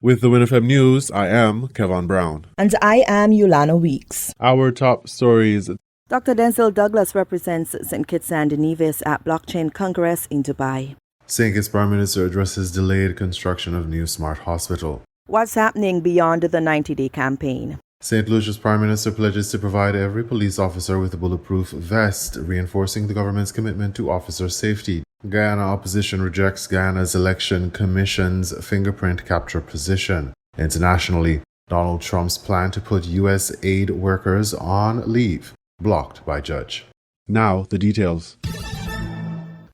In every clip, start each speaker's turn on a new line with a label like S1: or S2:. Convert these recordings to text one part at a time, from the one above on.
S1: With the WINN FM News, I am Kevin Brown.
S2: And I am Yulana Weeks.
S1: Our top stories.
S2: Dr. Denzel Douglas represents St. Kitts and Nevis at Blockchain Congress in Dubai.
S1: St. Kitts Prime Minister addresses delayed construction of new smart hospital.
S2: What's happening beyond the 90-day campaign?
S1: St. Lucia's Prime Minister pledges to provide every police officer with a bulletproof vest, reinforcing the government's commitment to officer safety. Guyana opposition rejects Guyana's election commission's fingerprint capture position. Internationally, Donald Trump's plan to put U.S. aid workers on leave, blocked by judge. Now, the details.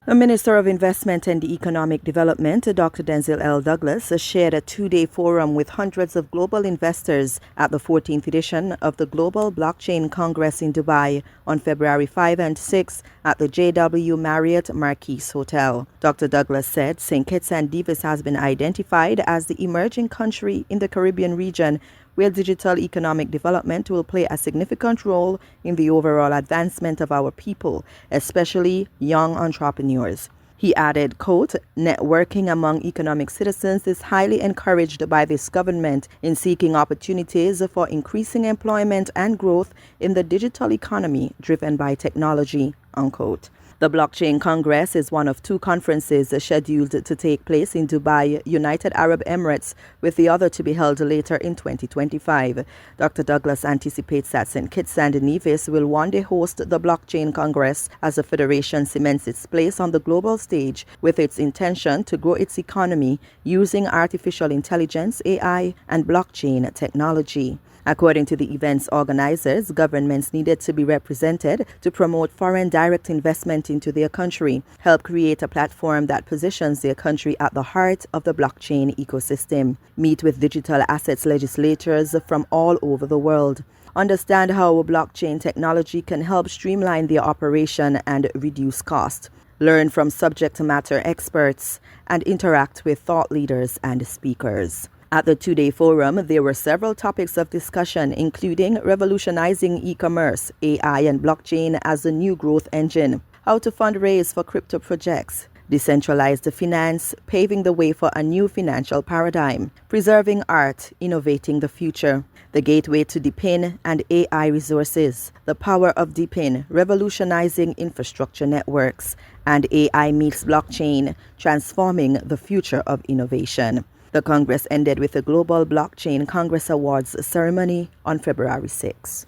S2: The Minister of Investment and Economic Development, Dr. Denzel L. Douglas, shared a two-day forum with hundreds of global investors at the 14th edition of the Global Blockchain Congress in Dubai on February 5 and 6 at the JW Marriott Marquis Hotel. Dr. Douglas said St. Kitts and Nevis has been identified as the emerging country in the Caribbean region where digital economic development will play a significant role in the overall advancement of our people, especially young entrepreneurs. He added, quote, networking among economic citizens is highly encouraged by this government in seeking opportunities for increasing employment and growth in the digital economy driven by technology, unquote. The Blockchain Congress is one of two conferences scheduled to take place in Dubai, United Arab Emirates, with the other to be held later in 2025. Dr. Douglas anticipates that St. Kitts and Nevis will one day host the Blockchain Congress as the federation cements its place on the global stage with its intention to grow its economy using artificial intelligence, AI, and blockchain technology. According to the event's organizers, governments needed to be represented to promote foreign direct investment into their country, help create a platform that positions their country at the heart of the blockchain ecosystem, meet with digital assets legislators from all over the world, understand how blockchain technology can help streamline their operation and reduce cost, learn from subject matter experts, and interact with thought leaders and speakers. At the two-day forum, there were several topics of discussion, including revolutionizing e-commerce, AI and blockchain as a new growth engine, how to fundraise for crypto projects, decentralized finance, paving the way for a new financial paradigm, preserving art, innovating the future, the gateway to DeepIn and AI resources, the power of DeepIn, revolutionizing infrastructure networks, and AI meets blockchain, transforming the future of innovation. The Congress ended with the Global Blockchain Congress Awards ceremony on February 6.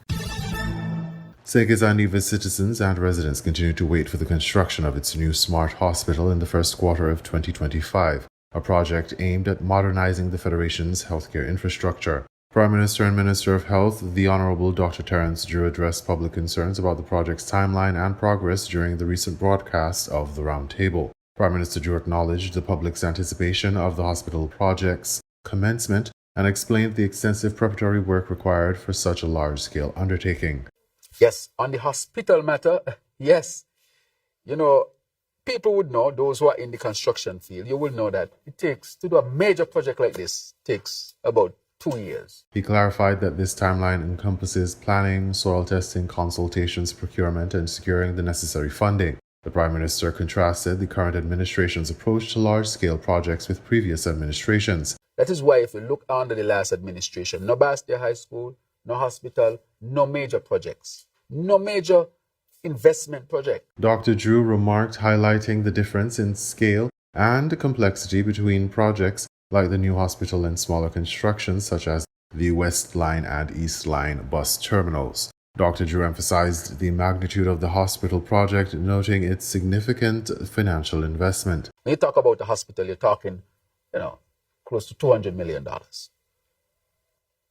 S1: St. Kitts and Nevis citizens and residents continue to wait for the construction of its new smart hospital in the first quarter of 2025, a project aimed at modernizing the Federation's healthcare infrastructure. Prime Minister and Minister of Health, the Honorable Dr. Terence Drew, addressed public concerns about the project's timeline and progress during the recent broadcast of the Roundtable. Prime Minister Drew acknowledged the public's anticipation of the hospital project's commencement and explained the extensive preparatory work required for such a large-scale undertaking.
S3: Yes, on the hospital matter, yes. You know, people would know, those who are in the construction field, you will know that it takes, to do a major project like this, takes about 2 years.
S1: He clarified that this timeline encompasses planning, soil testing, consultations, procurement, and securing the necessary funding. The Prime Minister contrasted the current administration's approach to large-scale projects with previous administrations.
S3: That is why if you look under the last administration, no Bastia High School, no hospital, no major projects, no major investment project. Dr.
S1: Drew remarked, highlighting the difference in scale and complexity between projects like the new hospital and smaller constructions such as the West Line and East Line bus terminals. Dr. Drew emphasized the magnitude of the hospital project, noting its significant financial investment.
S3: When you talk about the hospital, you're talking, close to $200 million.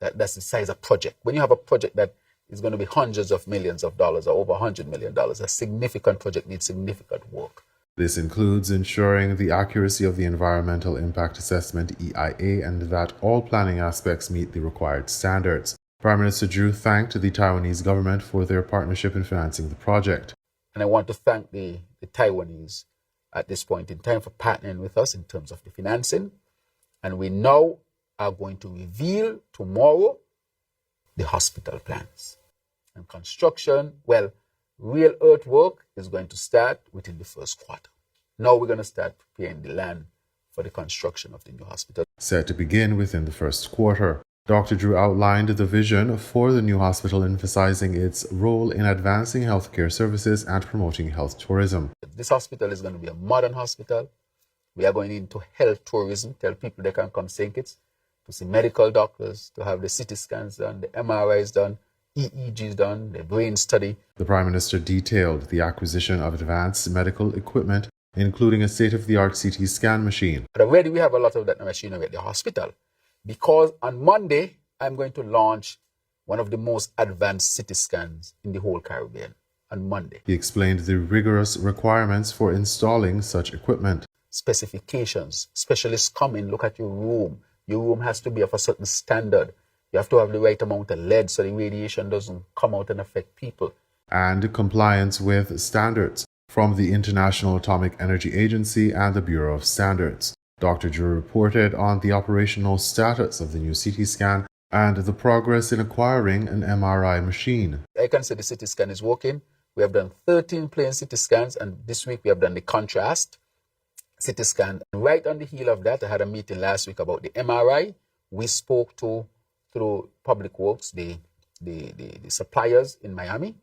S3: That's the size of project. When you have a project that is going to be hundreds of millions of dollars or over $100 million, a significant project needs significant work.
S1: This includes ensuring the accuracy of the Environmental Impact Assessment, EIA, and that all planning aspects meet the required standards. Prime Minister Drew thanked the Taiwanese government for their partnership in financing the project.
S3: And I want to thank the Taiwanese at this point in time for partnering with us in terms of the financing. And we now are going to reveal tomorrow the hospital plans. And construction, real earthwork is going to start within the first quarter. Now we're going to start preparing the land for the construction of the new hospital.
S1: set to begin within the first quarter. Dr. Drew outlined the vision for the new hospital, emphasizing its role in advancing healthcare services and promoting health tourism.
S3: This hospital is going to be a modern hospital. We are going into health tourism, tell people they can come St. Kitts to see medical doctors, to have the CT scans done, the MRIs done, EEGs done, the brain study.
S1: The Prime Minister detailed the acquisition of advanced medical equipment, including a state-of-the-art CT scan machine.
S3: But already we have a lot of that machinery at the hospital, because on Monday, I'm going to launch one of the most advanced CT scans in the whole Caribbean on Monday.
S1: He explained the rigorous requirements for installing such equipment.
S3: Specifications. Specialists come in, look at your room. Your room has to be of a certain standard. You have to have the right amount of lead so the radiation doesn't come out and affect people.
S1: And compliance with standards from the International Atomic Energy Agency and the Bureau of Standards. Dr. Drew reported on the operational status of the new CT scan and the progress in acquiring an MRI machine.
S3: I can say the CT scan is working. We have done 13 plain CT scans, and this week we have done the contrast CT scan. And right on the heel of that, I had a meeting last week about the MRI. We spoke to, through Public Works, the suppliers in Miami.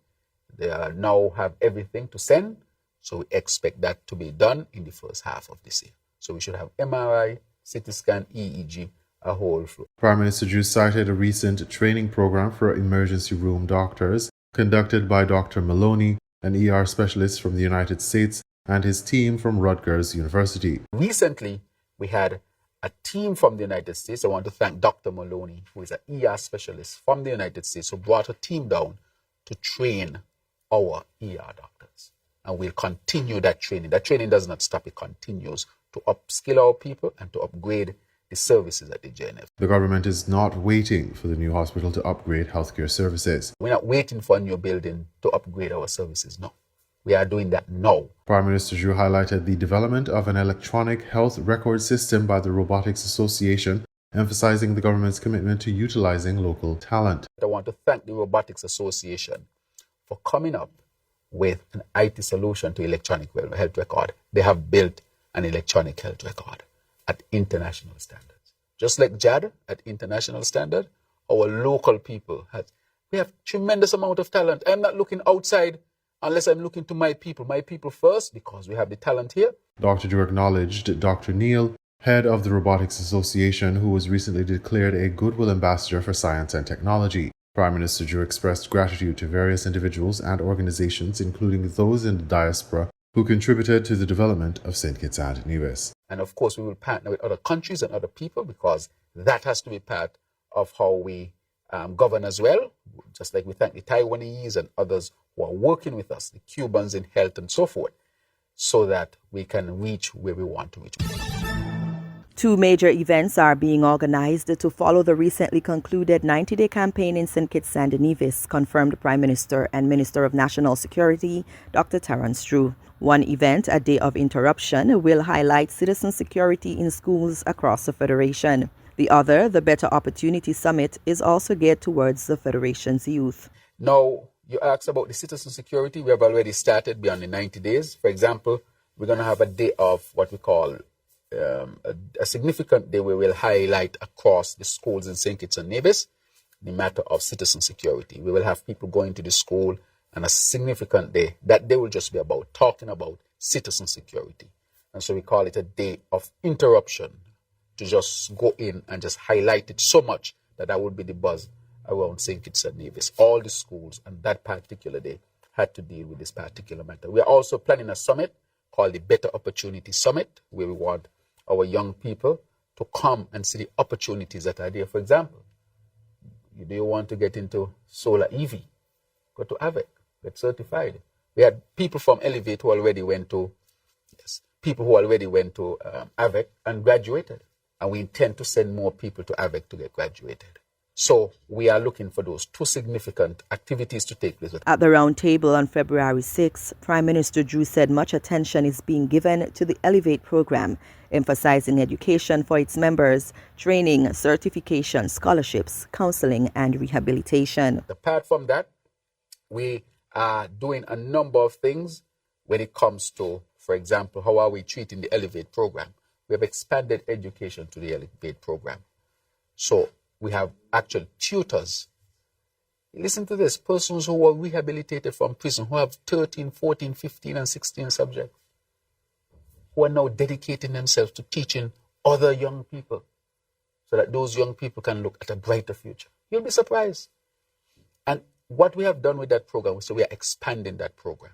S3: They now have everything to send. So we expect that to be done in the first half of this year. So we should have MRI, CT scan, EEG, a whole flow.
S1: Prime Minister Drew cited a recent training program for emergency room doctors conducted by Dr. Maloney, an ER specialist from the United States, and his team from Rutgers University.
S3: Recently, we had a team from the United States. I want to thank Dr. Maloney, who is an ER specialist from the United States, who brought a team down to train our ER doctors. And we'll continue that training. That training does not stop, it continues to upskill our people and to upgrade the services at the JNF.
S1: The government is not waiting for the new hospital to upgrade healthcare services.
S3: We're not waiting for a new building to upgrade our services, no. We are doing that now.
S1: Prime Minister Drew highlighted the development of an electronic health record system by the Robotics Association, emphasizing the government's commitment to utilizing local talent.
S3: I want to thank the Robotics Association for coming up with an IT solution to electronic health record. They have built an electronic health record at international standards. Just like JAD at international standard, our local people we have tremendous amount of talent. I'm not looking outside unless I'm looking to my people first, because we have the talent here.
S1: Dr. Drew acknowledged Dr. Neil, head of the Robotics Association, who was recently declared a Goodwill Ambassador for Science and Technology. Prime Minister Drew expressed gratitude to various individuals and organizations, including those in the diaspora, who contributed to the development of St. Kitts and Nevis.
S3: And of course, we will partner with other countries and other people, because that has to be part of how we govern as well. Just like we thank the Taiwanese and others who are working with us, the Cubans in health and so forth, so that we can reach where we want to reach.
S2: Two major events are being organized to follow the recently concluded 90-day campaign in St. Kitts and Nevis, confirmed Prime Minister and Minister of National Security, Dr. Terence Drew. One event, A Day of Interruption, will highlight citizen security in schools across the Federation. The other, the Better Opportunity Summit, is also geared towards the Federation's youth.
S3: Now, you asked about the citizen security. We have already started beyond the 90 days. For example, we're going to have a day of what we call a significant day where we'll highlight across the schools in St. Kitts and Nevis the matter of citizen security. We will have people going to the school, and a significant day. That day will just be about talking about citizen security. And so we call it a day of interruption, to just go in and just highlight it so much that would be the buzz around St. Kitts and Nevis. All the schools on that particular day had to deal with this particular matter. We are also planning a summit called the Better Opportunity Summit, where we want our young people to come and see the opportunities that are there. For example, do you want to get into solar EV? Go to AVEC, get certified. We had people from Elevate who already went to, AVEC and graduated. And we intend to send more people to AVEC to get graduated. So we are looking for those two significant activities to take place.
S2: At the round table on February 6, Prime Minister Drew said much attention is being given to the Elevate program, emphasizing education for its members, training, certification, scholarships, counseling, and rehabilitation.
S3: Apart from that, we are doing a number of things when it comes to, for example, how are we treating the Elevate program? we have expanded education to the Elevate program. So we have actual tutors. Listen to this, persons who were rehabilitated from prison, who have 13, 14, 15, and 16 subjects, who are now dedicating themselves to teaching other young people so that those young people can look at a brighter future. You'll be surprised. And what we have done with that program, so we are expanding that program.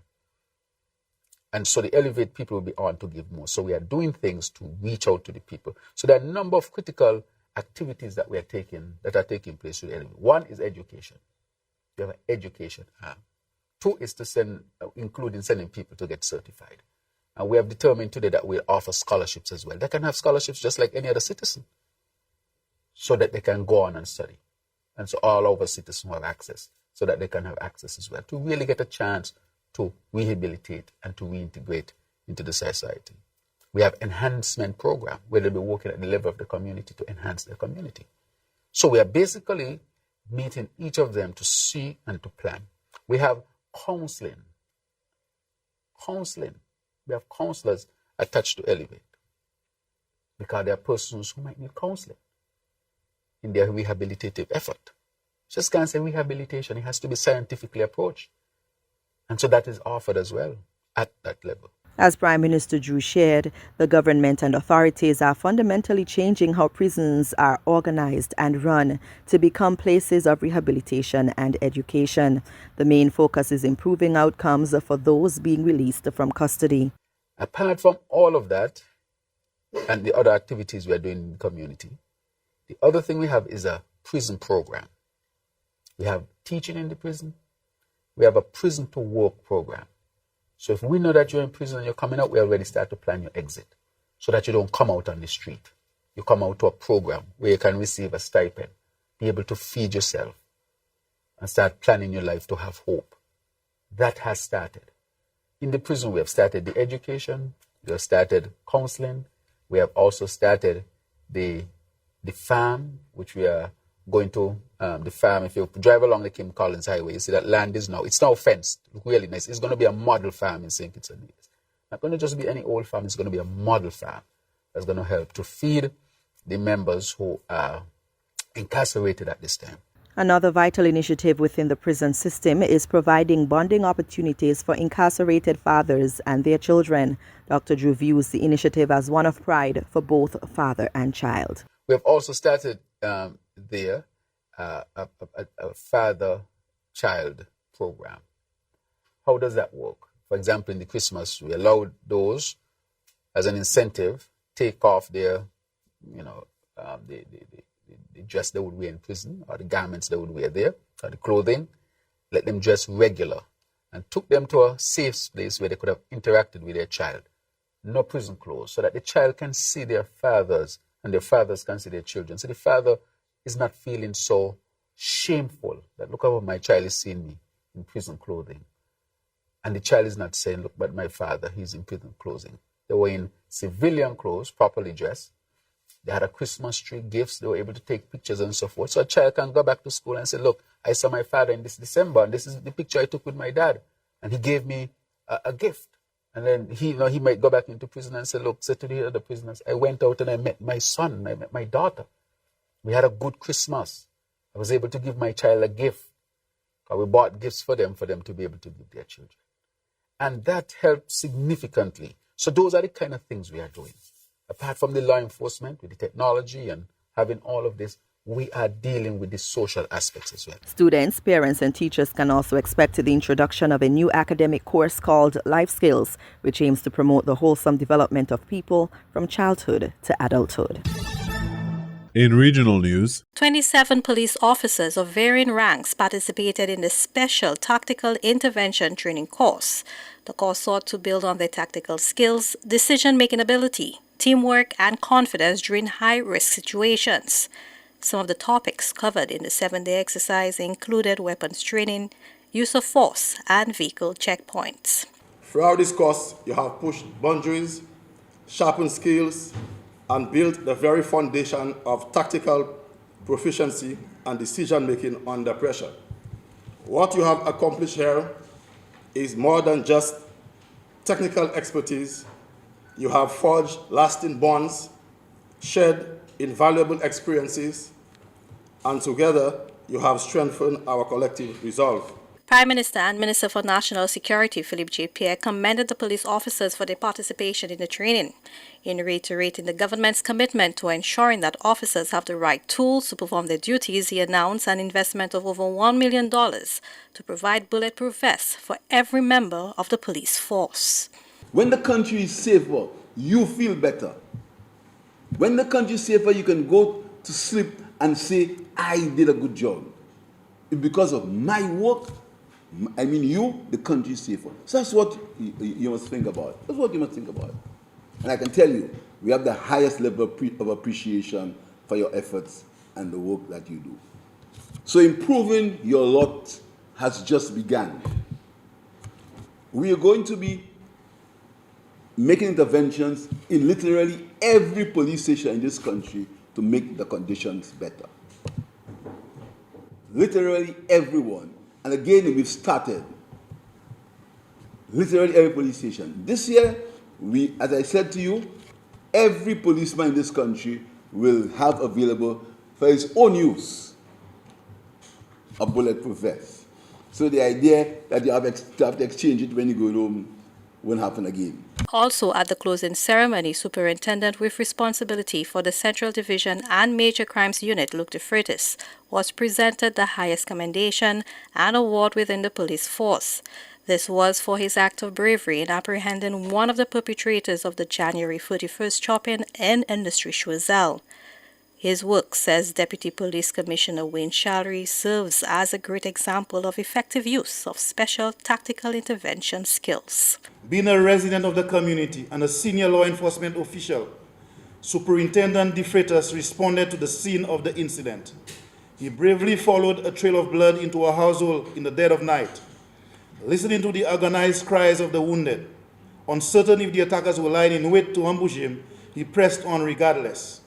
S3: And so the Elevate people will be on to give more. So we are doing things to reach out to the people. So there are a number of critical activities that are taking place with Elevate. One is education. We have an education arm. Two is to including sending people to get certified. And we have determined today that we'll offer scholarships as well. They can have scholarships just like any other citizen so that they can go on and study. And so all of our citizens have access so that they can have access as well to really get a chance to rehabilitate and to reintegrate into the society. We have enhancement program where they'll be working at the level of the community to enhance their community. So we are basically meeting each of them to see and to plan. We have counseling. We have counselors attached to Elevate because there are persons who might need counseling in their rehabilitative effort. Just can't say rehabilitation. It has to be scientifically approached. And so that is offered as well at that level.
S2: As Prime Minister Drew shared, the government and authorities are fundamentally changing how prisons are organized and run to become places of rehabilitation and education. The main focus is improving outcomes for those being released from custody.
S3: Apart from all of that and the other activities we are doing in the community, the other thing we have is a prison program. We have teaching in the prison. We have a prison to work program. So if we know that you're in prison and you're coming out, we already start to plan your exit so that you don't come out on the street. You come out to a program where you can receive a stipend, be able to feed yourself, and start planning your life to have hope. That has started. In the prison, we have started the education, we have started counseling, we have also started the farm, which we are going to the farm. If you drive along the Kim Collins Highway, you see that land is it's now fenced. Look really nice. It's going to be a model farm in St. Kitts and Nevis. Not going to just be any old farm. It's going to be a model farm that's going to help to feed the members who are incarcerated at this time.
S2: Another vital initiative within the prison system is providing bonding opportunities for incarcerated fathers and their children. Dr. Drew views the initiative as one of pride for both father and child.
S3: We have also started a father-child program. How does that work? For example, in the Christmas, we allowed those as an incentive take off their, the dress they would wear in prison or the garments they would wear there or the clothing, let them dress regular and took them to a safe place where they could have interacted with their child. No prison clothes, so that the child can see their fathers and their fathers can see their children. So the father is not feeling so shameful that look how my child is seeing me in prison clothing. And the child is not saying, look, but my father, he's in prison clothing. They were in civilian clothes, properly dressed. They had a Christmas tree, gifts. They were able to take pictures and so forth. So a child can go back to school and say, look, I saw my father in this December, and this is the picture I took with my dad. And he gave me a gift. And then he might go back into prison and say, look, say to the other prisoners, I went out and I met my son, I met my daughter. We had a good Christmas. I was able to give my child a gift. We bought gifts for them to be able to give their children. And that helped significantly. So those are the kind of things we are doing. Apart from the law enforcement, with the technology and having all of this, we are dealing with the social aspects as well.
S2: Students, parents, and teachers can also expect the introduction of a new academic course called Life Skills, which aims to promote the wholesome development of people from childhood to adulthood.
S1: In regional news,
S4: 27 police officers of varying ranks participated in the Special Tactical Intervention Training course. The course sought to build on their tactical skills, decision-making ability, teamwork, and confidence during high-risk situations. Some of the topics covered in the 7-day exercise included weapons training, use of force, and vehicle checkpoints.
S5: Throughout this course, you have pushed boundaries, sharpened skills, and built the very foundation of tactical proficiency and decision-making under pressure. What you have accomplished here is more than just technical expertise. You have forged lasting bonds, shared invaluable experiences, and together you have strengthened our collective resolve.
S4: Prime Minister and Minister for National Security Philip J. Pierre commended the police officers for their participation in the training, in reiterating the government's commitment to ensuring that officers have the right tools to perform their duties. He announced an investment of over $1 million to provide bulletproof vests for every member of the police force.
S6: When the country is safer, you feel better. When the country is safer, you can go to sleep and say, I did a good job. Because of my work, the country is safer. So that's what you must think about. That's what you must think about. And I can tell you, we have the highest level of appreciation for your efforts and the work that you do. So improving your lot has just begun. We are going to be making interventions in literally every police station in this country to make the conditions better. Literally everyone. And again, we've started. Literally every police station. This year, as I said to you, every policeman in this country will have available for his own use a bulletproof vest. So the idea that you have to exchange it when you go home won't happen again.
S4: Also at the closing ceremony, Superintendent with responsibility for the Central Division and Major Crimes Unit, Luke DeFreitas, was presented the highest commendation and award within the police force. This was for his act of bravery in apprehending one of the perpetrators of the January 31st chopping in Industry Choiseul. His work, says Deputy Police Commissioner WINN serves as a great example of effective use of special tactical intervention skills.
S7: Being a resident of the community and a senior law enforcement official, Superintendent DeFreitas responded to the scene of the incident. He bravely followed a trail of blood into a household in the dead of night, listening to the agonized cries of the wounded. Uncertain if the attackers were lying in wait to ambush him, he pressed on regardless.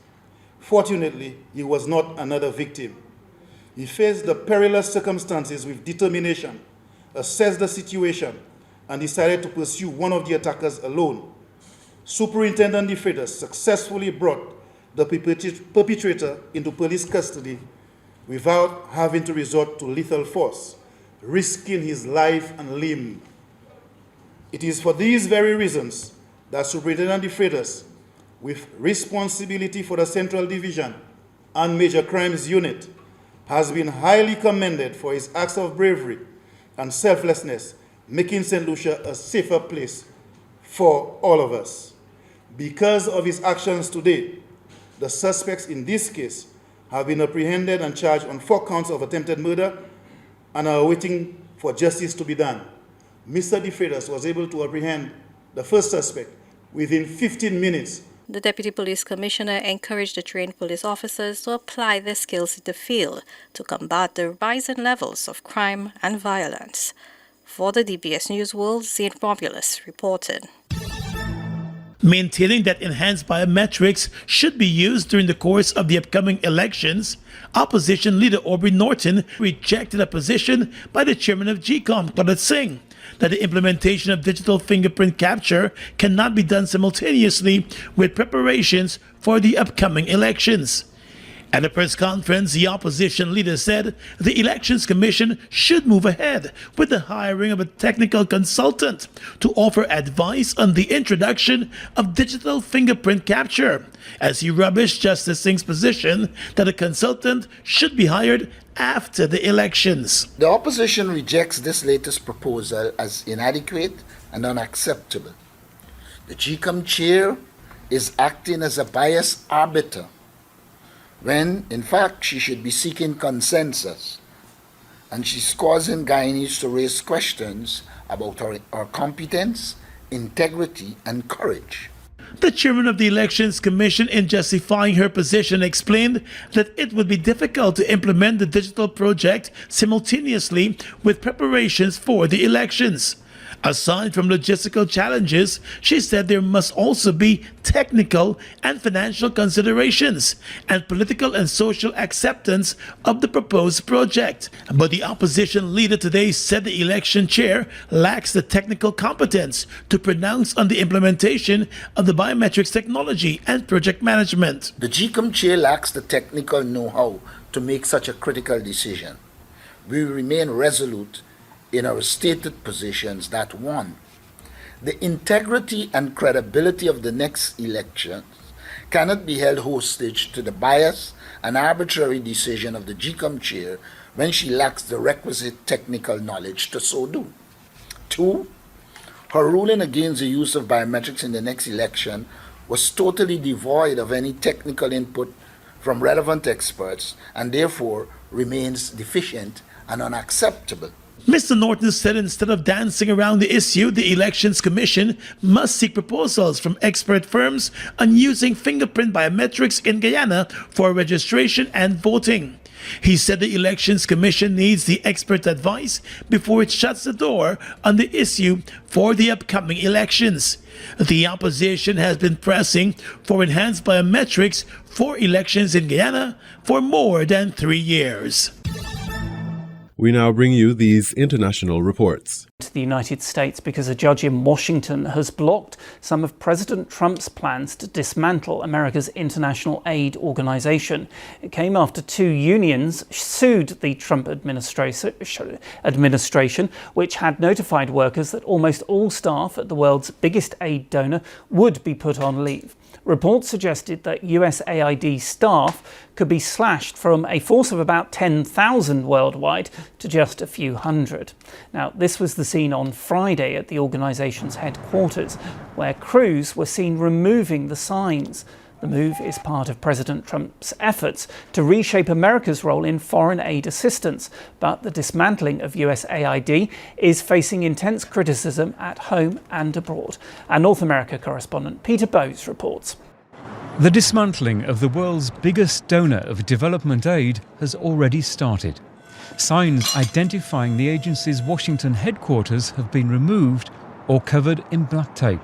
S7: Fortunately, he was not another victim. He faced the perilous circumstances with determination, assessed the situation, and decided to pursue one of the attackers alone. Superintendent DeFreitas successfully brought the perpetrator into police custody without having to resort to lethal force, risking his life and limb. It is for these very reasons that Superintendent DeFreitas, with responsibility for the Central Division and Major Crimes Unit, has been highly commended for his acts of bravery and selflessness, making St. Lucia a safer place for all of us. Because of his actions today, the suspects in this case have been apprehended and charged on 4 counts of attempted murder and are waiting for justice to be done. Mr. DeFreitas was able to apprehend the first suspect within 15 minutes.
S4: The Deputy Police Commissioner encouraged the trained police officers to apply their skills in the field to combat the rising levels of crime and violence. For the DBS News World, Zane Romulus reported.
S8: Maintaining that enhanced biometrics should be used during the course of the upcoming elections, opposition leader Aubrey Norton rejected a position by the chairman of GCOM, Pradat Singh, that the implementation of digital fingerprint capture cannot be done simultaneously with preparations for the upcoming elections. At a press conference, the opposition leader said the Elections Commission should move ahead with the hiring of a technical consultant to offer advice on the introduction of digital fingerprint capture, as he rubbished Justice Singh's position that a consultant should be hired after the elections.
S9: The opposition rejects this latest proposal as inadequate and unacceptable. The GCOM chair is acting as a biased arbiter, when, in fact, she should be seeking consensus. And she's causing Guyanese to raise questions about her competence, integrity, and courage.
S8: The chairman of the Elections Commission, in justifying her position, explained that it would be difficult to implement the digital project simultaneously with preparations for the elections. Aside from logistical challenges, she said there must also be technical and financial considerations and political and social acceptance of the proposed project. But the opposition leader today said the election chair lacks the technical competence to pronounce on the implementation of the biometrics technology and project management.
S9: The GCOM chair lacks the technical know-how to make such a critical decision. We remain resolute in our stated positions that 1. The integrity and credibility of the next elections cannot be held hostage to the bias and arbitrary decision of the GCOM chair when she lacks the requisite technical knowledge to so do. 2. Her ruling against the use of biometrics in the next election was totally devoid of any technical input from relevant experts and therefore remains deficient and unacceptable.
S8: Mr. Norton said instead of dancing around the issue, the Elections Commission must seek proposals from expert firms on using fingerprint biometrics in Guyana for registration and voting. He said the Elections Commission needs the expert advice before it shuts the door on the issue for the upcoming elections. The opposition has been pressing for enhanced biometrics for elections in Guyana for more than 3 years.
S10: We now bring you these international reports.
S11: To the United States because a judge in Washington has blocked some of President Trump's plans to dismantle America's international aid organization. It came after 2 unions sued the Trump administration, which had notified workers that almost all staff at the world's biggest aid donor would be put on leave. Reports suggested that USAID staff could be slashed from a force of about 10,000 worldwide to just a few hundred. Now, this was the scene on Friday at the organisation's headquarters, where crews were seen removing the signs. The move is part of President Trump's efforts to reshape America's role in foreign aid assistance, but the dismantling of USAID is facing intense criticism at home and abroad. Our North America correspondent Peter Bowes reports.
S12: The dismantling of the world's biggest donor of development aid has already started. Signs identifying the agency's Washington headquarters have been removed or covered in black tape.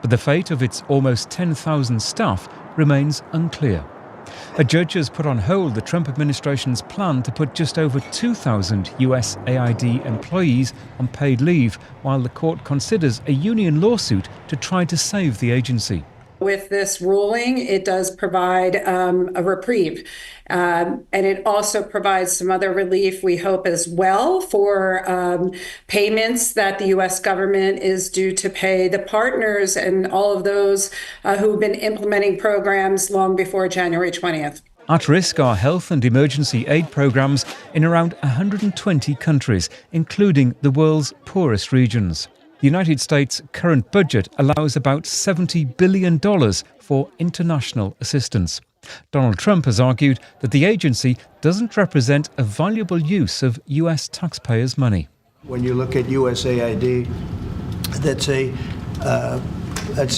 S12: But the fate of its almost 10,000 staff remains unclear. A judge has put on hold the Trump administration's plan to put just over 2,000 USAID employees on paid leave, while the court considers a union lawsuit to try to save the agency.
S13: With this ruling, it does provide a reprieve, and it also provides some other relief, we hope, as well for payments that the U.S. government is due to pay the partners and all of those who've been implementing programs long before January 20th.
S12: At risk are health and emergency aid programs in around 120 countries, including the world's poorest regions. The United States' current budget allows about $70 billion for international assistance. Donald Trump has argued that the agency doesn't represent a valuable use of U.S. taxpayers' money.
S14: When you look at USAID, that's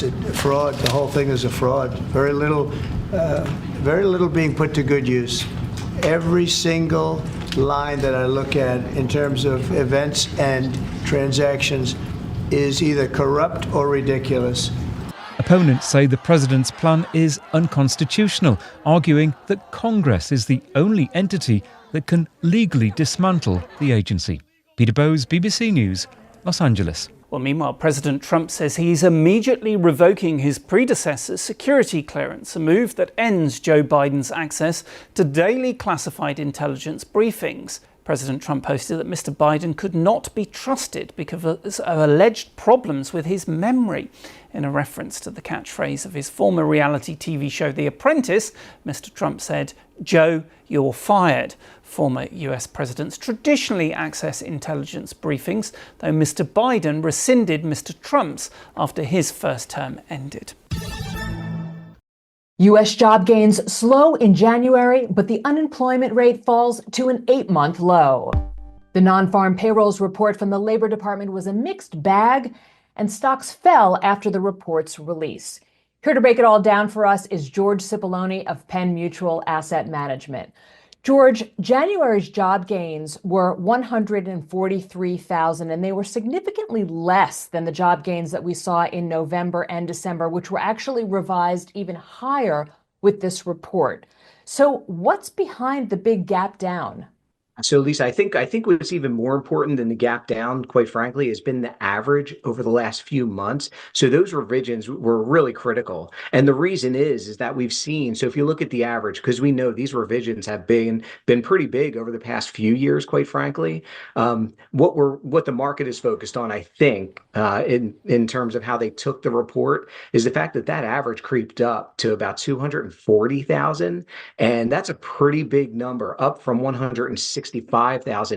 S14: a fraud. The whole thing is a fraud. Very little being put to good use. Every single line that I look at in terms of events and transactions is either corrupt or ridiculous.
S12: Opponents say the president's plan is unconstitutional, arguing that Congress is the only entity that can legally dismantle the agency. Peter Bowes, BBC News, Los Angeles.
S11: Well, meanwhile, President Trump says he's immediately revoking his predecessor's security clearance, a move that ends Joe Biden's access to daily classified intelligence briefings. President Trump posted that Mr. Biden could not be trusted because of alleged problems with his memory. In a reference to the catchphrase of his former reality TV show The Apprentice, Mr. Trump said, "Joe, you're fired." Former US presidents traditionally access intelligence briefings, though Mr. Biden rescinded Mr. Trump's after his first term ended.
S15: U.S. job gains slow in January, but the unemployment rate falls to an 8-month low. The non-farm payrolls report from the Labor Department was a mixed bag, and stocks fell after the report's release. Here to break it all down for us is George Cipollone of Penn Mutual Asset Management. George, January's job gains were 143,000, and they were significantly less than the job gains that we saw in November and December, which were actually revised even higher with this report. So what's behind the big gap down?
S16: So, Lisa, I think what's even more important than the gap down, quite frankly, has been the average over the last few months. So those revisions were really critical, and the reason is that we've seen. So if you look at the average, because we know these revisions have been pretty big over the past few years, quite frankly. What the market is focused on, I think, in terms of how they took the report, is the fact that that average creeped up to about 240,000, and that's a pretty big number, up from 165,000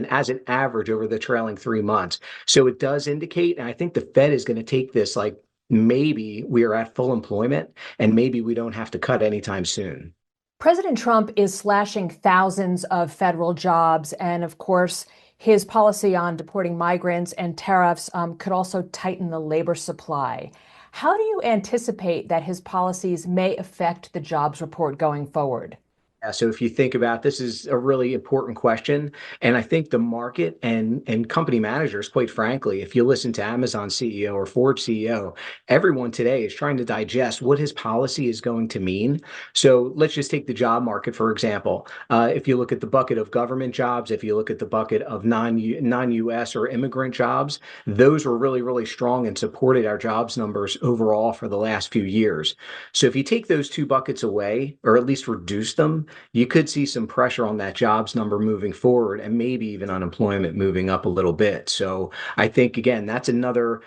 S16: as an average over the trailing 3 months. So it does indicate, and I think the Fed is going to take this like maybe we are at full employment and maybe we don't have to cut anytime soon.
S15: President Trump is slashing thousands of federal jobs, and of course, his policy on deporting migrants and tariffs could also tighten the labor supply. How do you anticipate that his policies may affect the jobs report going forward?
S16: Yeah, so if you think about this is a really important question, and I think the market and company managers, quite frankly, if you listen to Amazon CEO or Ford CEO, everyone today is trying to digest what his policy is going to mean. So let's just take the job market for example. If you look at the bucket of government jobs, if you look at the bucket of non-U.S. or immigrant jobs, those were really strong and supported our jobs numbers overall for the last few years. So if you take those two buckets away, or at least reduce them, you could see some pressure on that jobs number moving forward and maybe even unemployment moving up a little bit. So I think, again, that's another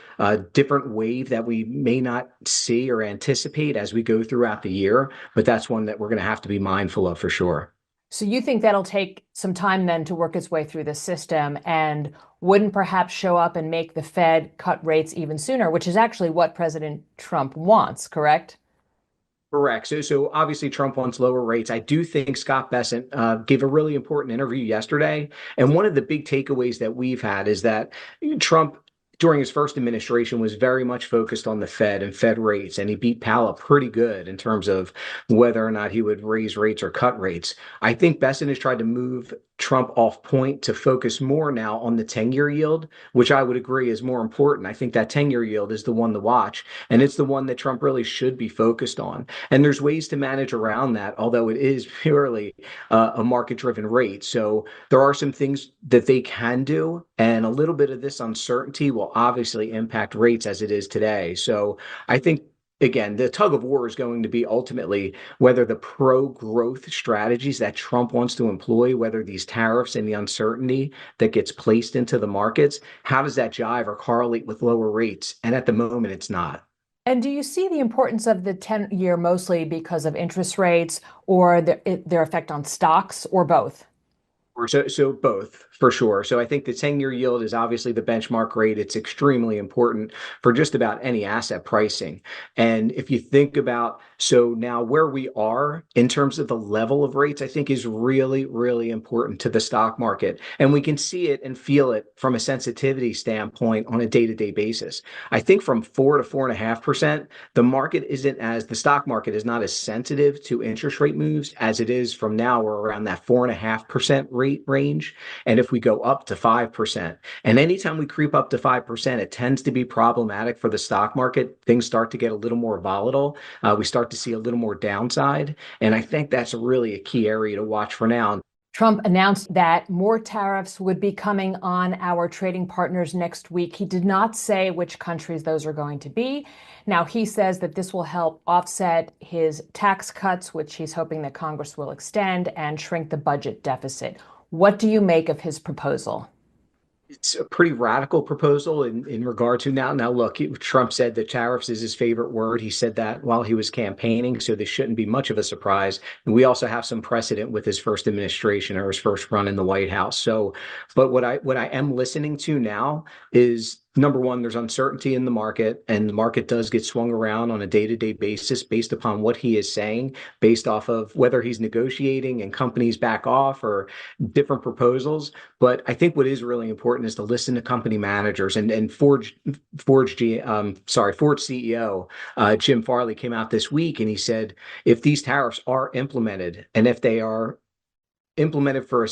S16: different wave that we may not see or anticipate as we go throughout the year, but that's one that we're going to have to be mindful of for sure.
S15: So you think that'll take some time then to work its way through the system and wouldn't perhaps show up and make the Fed cut rates even sooner, which is actually what President Trump wants, correct?
S16: Correct. So obviously Trump wants lower rates. I do think Scott Bessent gave a really important interview yesterday. And one of the big takeaways that we've had is that Trump, during his first administration, was very much focused on the Fed and Fed rates, and he beat Powell pretty good in terms of whether or not he would raise rates or cut rates. I think Bessent has tried to move Trump off point to focus more now on the 10-year yield, which I would agree is more important. I think that 10-year yield is the one to watch, and it's the one that Trump really should be focused on. And there's ways to manage around that, although it is purely a market-driven rate. So there are some things that they can do, and a little bit of this uncertainty will obviously impact rates as it is today. So I think, again, the tug of war is going to be ultimately whether the pro-growth strategies that Trump wants to employ, whether these tariffs and the uncertainty that gets placed into the markets, how does that jive or correlate with lower rates? And at the moment, it's not.
S15: And do you see the importance of the 10-year mostly because of interest rates or their effect on stocks, or both?
S16: So both, for sure. So I think the 10-year yield is obviously the benchmark rate. It's extremely important for just about any asset pricing. And if you think about, so now where we are in terms of the level of rates, I think is really important to the stock market. And we can see it and feel it from a sensitivity standpoint on a day-to-day basis. I think from 4 to 4.5%, the stock market is not as sensitive to interest rate moves as it is from now. We're around that 4.5% rate range. And if we go up to 5%, and anytime we creep up to 5%, it tends to be problematic for the stock market. Things start to get a little more volatile. We start to see a little more downside. And I think that's really a key area to watch for now.
S15: Trump announced that more tariffs would be coming on our trading partners next week. He did not say which countries those are going to be. Now, he says that this will help offset his tax cuts, which he's hoping that Congress will extend, and shrink the budget deficit. What do you make of his proposal?
S16: It's a pretty radical proposal in regard to now. Now, look, Trump said that tariffs is his favorite word. He said that while he was campaigning, so this shouldn't be much of a surprise. And we also have some precedent with his first administration or his first run in the White House. So, but what I am listening to now is, number one, there's uncertainty in the market, and the market does get swung around on a day-to-day basis based upon what he is saying, based off of whether he's negotiating and companies back off or different proposals. But I think what is really important is to listen to company managers. And Ford CEO Jim Farley came out this week and he said, if these tariffs are implemented and if they are implemented for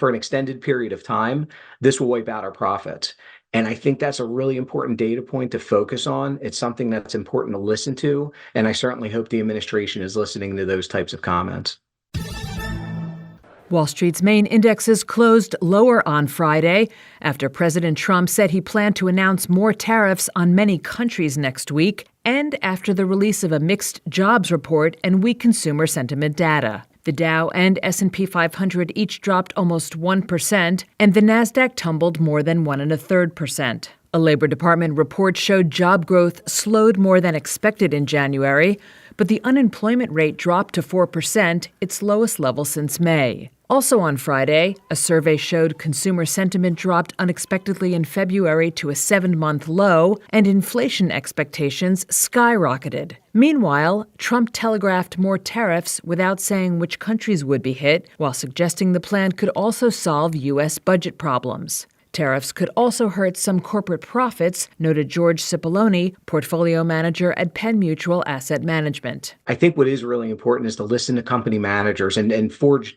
S16: an extended period of time, this will wipe out our profits. And I think that's a really important data point to focus on. It's something that's important to listen to. And I certainly hope the administration is listening to those types of comments.
S15: Wall Street's main indexes closed lower on Friday after President Trump said he planned to announce more tariffs on many countries next week, and after the release of a mixed jobs report and weak consumer sentiment data. The Dow and S&P 500 each dropped almost 1%, and the Nasdaq tumbled more than 1.33%. A Labor Department report showed job growth slowed more than expected in January, but the unemployment rate dropped to 4%, its lowest level since May. Also on Friday, a survey showed consumer sentiment dropped unexpectedly in February to a 7-month low, and inflation expectations skyrocketed. Meanwhile, Trump telegraphed more tariffs without saying which countries would be hit, while suggesting the plan could also solve U.S. budget problems. Tariffs could also hurt some corporate profits, noted George Cipollone, portfolio manager at Penn Mutual Asset Management.
S16: I think what is really important is to listen to company managers. And Ford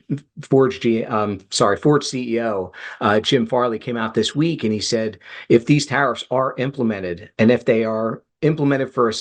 S16: CEO Jim Farley came out this week and he said, if these tariffs are implemented and if they are implemented for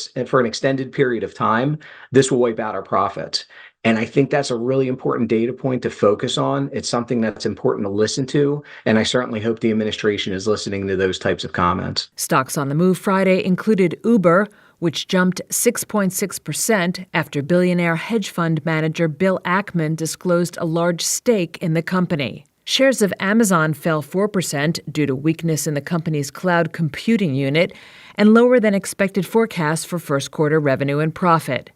S16: an extended period of time, this will wipe out our profits. And I think that's a really important data point to focus on. It's something that's important to listen to. And I certainly hope the administration is listening to those types of comments.
S15: Stocks on the move Friday included Uber, which jumped 6.6% after billionaire hedge fund manager Bill Ackman disclosed a large stake in the company. Shares of Amazon fell 4% due to weakness in the company's cloud computing unit and lower than expected forecasts for first quarter revenue and profit.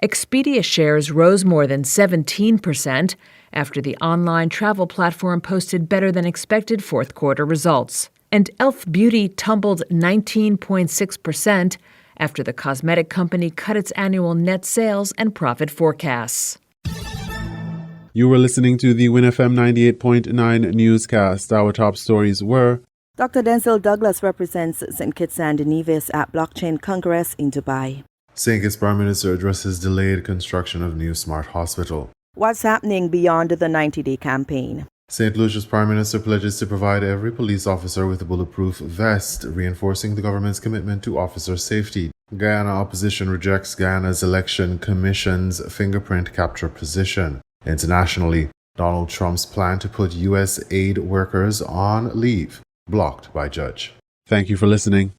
S15: Expedia shares rose more than 17% after the online travel platform posted better than expected fourth quarter results. And Elf Beauty tumbled 19.6% after the cosmetic company cut its annual net sales and profit forecasts.
S10: You were listening to the WINN FM 98.9 newscast. Our top stories were:
S2: Dr. Denzil Douglas represents St. Kitts and Nevis at Blockchain Congress in Dubai.
S1: St. Kitts Prime Minister addresses delayed construction of new smart hospital.
S2: What's happening beyond the 90-day campaign?
S1: St. Lucia's Prime Minister pledges to provide every police officer with a bulletproof vest, reinforcing the government's commitment to officer safety. Guyana opposition rejects Guyana's election commission's fingerprint capture position. Internationally, Donald Trump's plan to put U.S. aid workers on leave, blocked by judge.
S10: Thank you for listening.